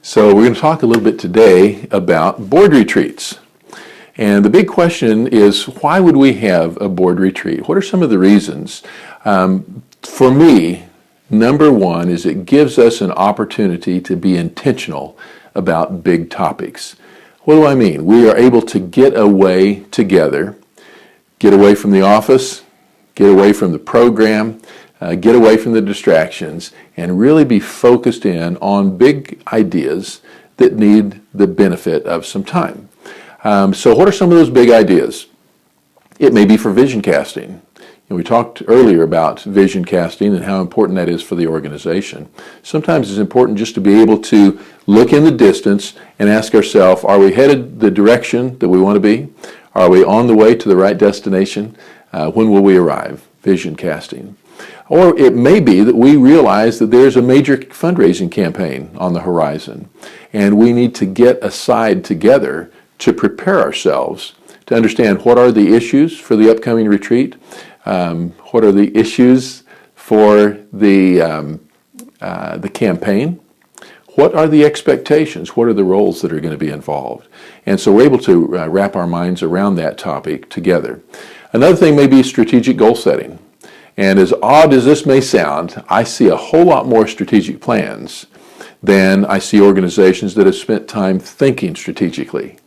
So we're going to talk a little bit today about board retreats. And the big question is, why would we have a board retreat? What are some of the reasons? For me, number one is it gives us an opportunity to be intentional about big topics. What do I mean? We are able to get away together, get away from the office, get away from the program, get away from the distractions, and really be focused in on big ideas that need the benefit of some time. So what are some of those big ideas? It may be for vision casting. We talked earlier about vision casting and how important that is for the organization. Sometimes it's important just to be able to look in the distance and ask ourselves, are we headed the direction that we want to be? Are we on the way to the right destination? When will we arrive? Vision casting. Or it may be that we realize that there's a major fundraising campaign on the horizon, and we need to get aside together to prepare ourselves to understand what are the issues for the upcoming retreat, what are the issues for the campaign, what are the expectations, what are the roles that are going to be involved. And so we're able to wrap our minds around that topic together. Another thing may be strategic goal setting. And as odd as this may sound, I see a whole lot more strategic plans than I see organizations that have spent time thinking strategically.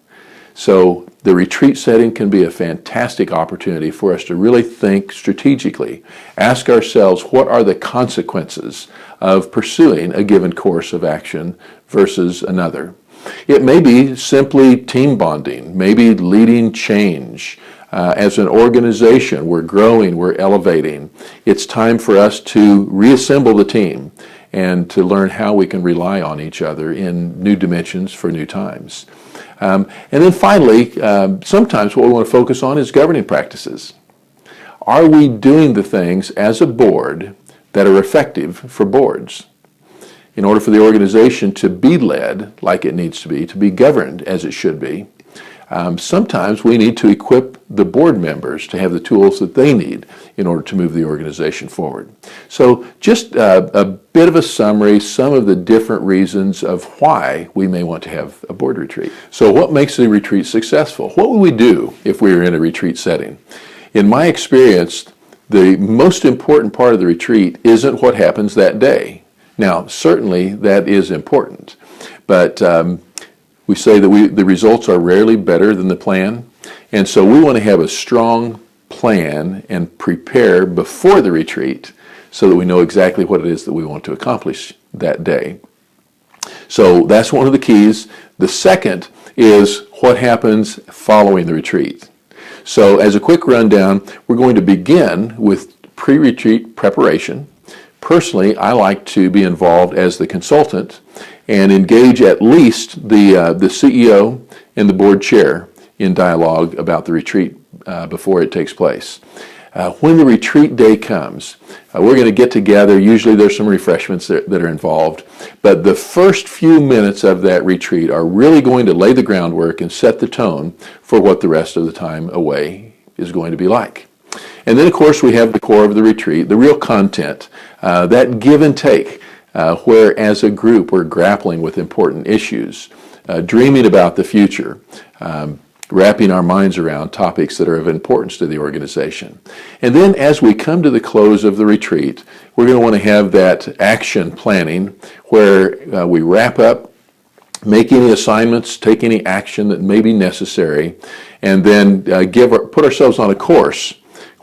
So the retreat setting can be a fantastic opportunity for us to really think strategically. Ask ourselves, what are the consequences of pursuing a given course of action versus another? It may be simply team bonding, maybe leading change. As an organization, we're growing, we're elevating. It's time for us to reassemble the team and to learn how we can rely on each other in new dimensions for new times. And then finally, sometimes what we want to focus on is governing practices. Are we doing the things as a board that are effective for boards? In order for the organization to be led like it needs to be governed as it should be, sometimes we need to equip the board members to have the tools that they need in order to move the organization forward. So just a bit of a summary, some of the different reasons of why we may want to have a board retreat. So what makes a retreat successful? What would we do if we were in a retreat setting? In my experience, the most important part of the retreat isn't what happens that day. Now, certainly that is important, but we say that the results are rarely better than the plan, and so we want to have a strong plan and prepare before the retreat so that we know exactly what it is that we want to accomplish that day. So that's one of the keys. The second is what happens following the retreat. So as a quick rundown, we're going to begin with pre-retreat preparation. Personally, I like to be involved as the consultant and engage at least the CEO and the board chair in dialogue about the retreat before it takes place. When the retreat day comes, we're going to get together. Usually there's some refreshments that are involved, but the first few minutes of that retreat are really going to lay the groundwork and set the tone for what the rest of the time away is going to be like. And then, of course, we have the core of the retreat, the real content, that give and take, where as a group we're grappling with important issues, dreaming about the future, wrapping our minds around topics that are of importance to the organization. And then as we come to the close of the retreat, we're going to want to have that action planning where we wrap up, make any assignments, take any action that may be necessary, and then put ourselves on a course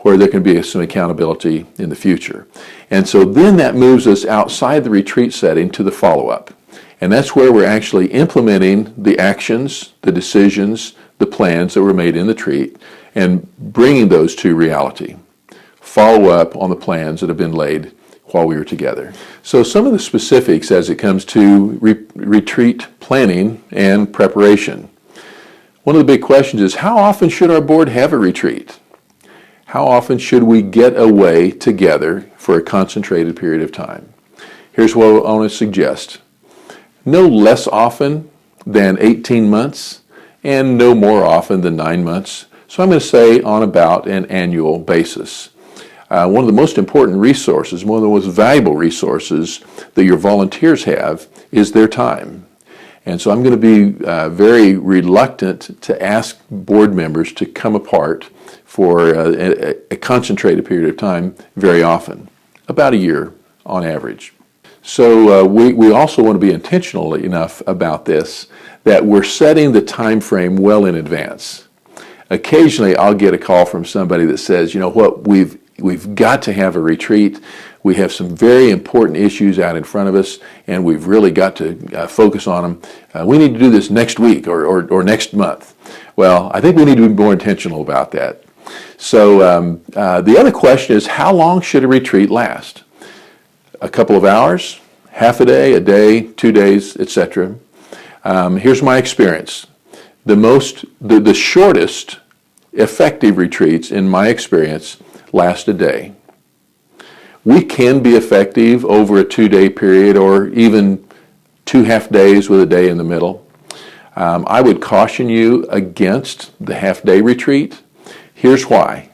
where there can be some accountability in the future. And so then that moves us outside the retreat setting to the follow-up. And that's where we're actually implementing the actions, the decisions, the plans that were made in the retreat and bringing those to reality. Follow up on the plans that have been laid while we were together. So some of the specifics as it comes to retreat planning and preparation. One of the big questions is, how often should our board have a retreat? How often should we get away together for a concentrated period of time? Here's what I want to suggest. No less often than 18 months and no more often than 9 months. So I'm going to say on about an annual basis. One of the most important resources, one of the most valuable resources that your volunteers have is their time. And so I'm going to be very reluctant to ask board members to come apart for a concentrated period of time very often, about a year on average. So we also want to be intentional enough about this that we're setting the time frame well in advance. Occasionally I'll get a call from somebody that says, you know what, we've got to have a retreat. We have some very important issues out in front of us, and we've really got to focus on them. We need to do this next week or next month. Well, I think we need to be more intentional about that. So the other question is, how long should a retreat last? A couple of hours, half a day, 2 days, etc. Here's my experience. The shortest effective retreats, in my experience, last a day. We can be effective over a 2-day period or even 2 half days with a day in the middle. I would caution you against the half-day retreat. Here's why.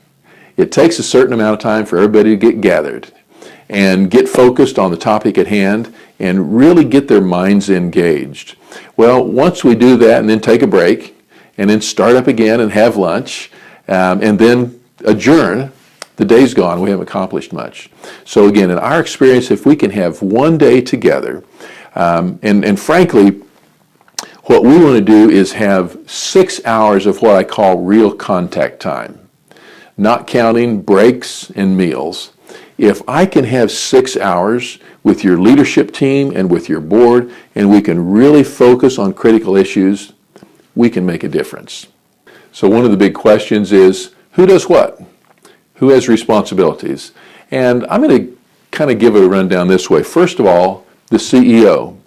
It takes a certain amount of time for everybody to get gathered and get focused on the topic at hand and really get their minds engaged. Well, once we do that and then take a break and then start up again and have lunch and then adjourn, the day's gone, we haven't accomplished much. So again, in our experience, if we can have one day together, and frankly, what we want to do is have 6 hours of what I call real contact time, not counting breaks and meals. If I can have 6 hours with your leadership team and with your board, and we can really focus on critical issues, we can make a difference. So one of the big questions is, who does what? Who has responsibilities? And I'm going to kind of give it a rundown this way. First of all, the CEO.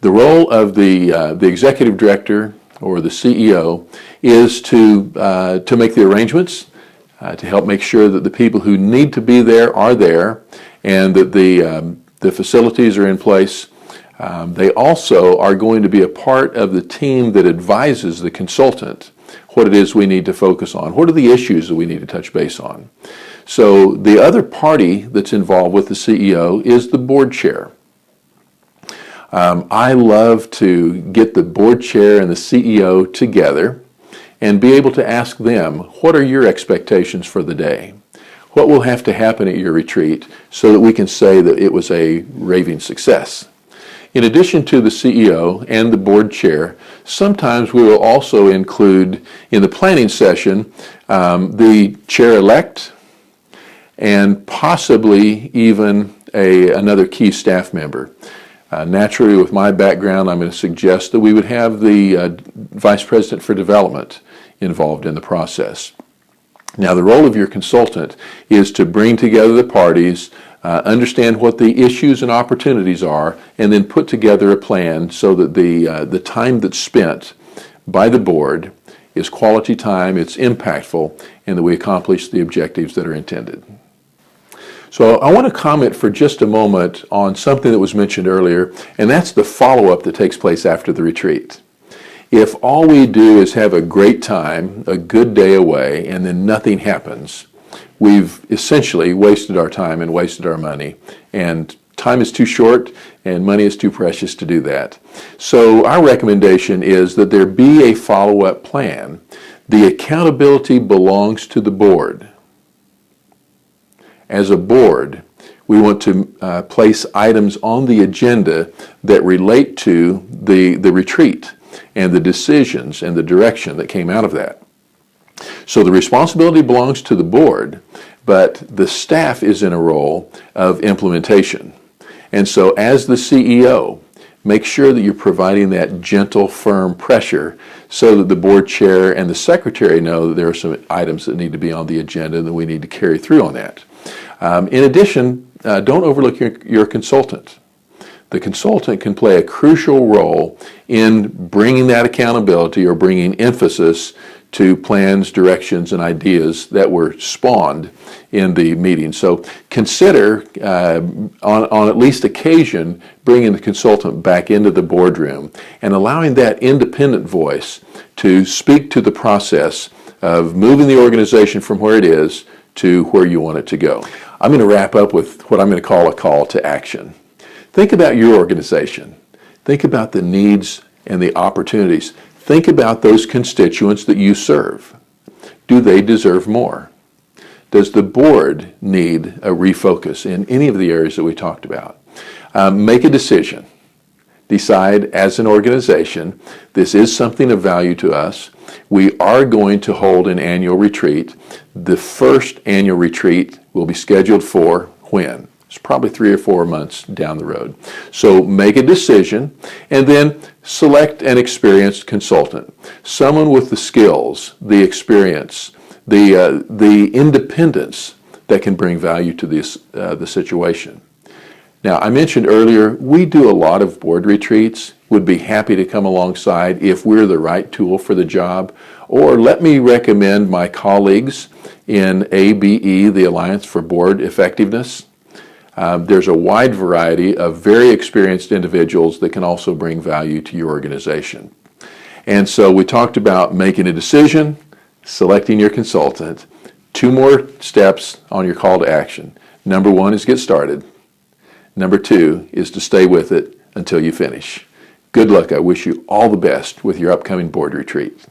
The role of the executive director or the CEO is to make the arrangements, to help make sure that the people who need to be there are there, and that the facilities are in place. They also are going to be a part of the team that advises the consultant what it is we need to focus on. What are the issues that we need to touch base on? So the other party that's involved with the CEO is the board chair. I love to get the board chair and the CEO together and be able to ask them, what are your expectations for the day? What will have to happen at your retreat so that we can say that it was a raving success? In addition to the CEO and the board chair, sometimes we will also include in the planning session the chair-elect and possibly even another key staff member. Naturally, with my background, I'm going to suggest that we would have the Vice President for Development involved in the process. Now, the role of your consultant is to bring together the parties, understand what the issues and opportunities are, and then put together a plan so that the time that's spent by the board is quality time, it's impactful, and that we accomplish the objectives that are intended. So I want to comment for just a moment on something that was mentioned earlier, and that's the follow-up that takes place after the retreat. If all we do is have a great time, a good day away, and then nothing happens, we've essentially wasted our time and wasted our money. And time is too short and money is too precious to do that. So our recommendation is that there be a follow-up plan. The accountability belongs to the board. As a board, we want to place items on the agenda that relate to the retreat and the decisions and the direction that came out of that. So the responsibility belongs to the board, but the staff is in a role of implementation. And so as the CEO, make sure that you're providing that gentle, firm pressure so that the board chair and the secretary know that there are some items that need to be on the agenda and that we need to carry through on that. In addition, don't overlook your consultant. The consultant can play a crucial role in bringing that accountability or bringing emphasis to plans, directions, and ideas that were spawned in the meeting. So consider, on at least occasion, bringing the consultant back into the boardroom and allowing that independent voice to speak to the process of moving the organization from where it is to where you want it to go. I'm going to wrap up with what I'm going to call a call to action. Think about your organization. Think about the needs and the opportunities. Think about those constituents that you serve. Do they deserve more? Does the board need a refocus in any of the areas that we talked about? Make a decision. Decide as an organization, this is something of value to us. We are going to hold an annual retreat. The first annual retreat will be scheduled for when? It's probably 3 or 4 months down the road. So make a decision and then select an experienced consultant. Someone with the skills, the experience, the independence that can bring value to the situation. Now, I mentioned earlier, we do a lot of board retreats. Would be happy to come alongside if we're the right tool for the job. Or let me recommend my colleagues in ABE, the Alliance for Board Effectiveness. There's a wide variety of very experienced individuals that can also bring value to your organization. And so we talked about making a decision, selecting your consultant. 2 more steps on your call to action. Number 1 is get started. Number 2 is to stay with it until you finish. Good luck. I wish you all the best with your upcoming board retreat.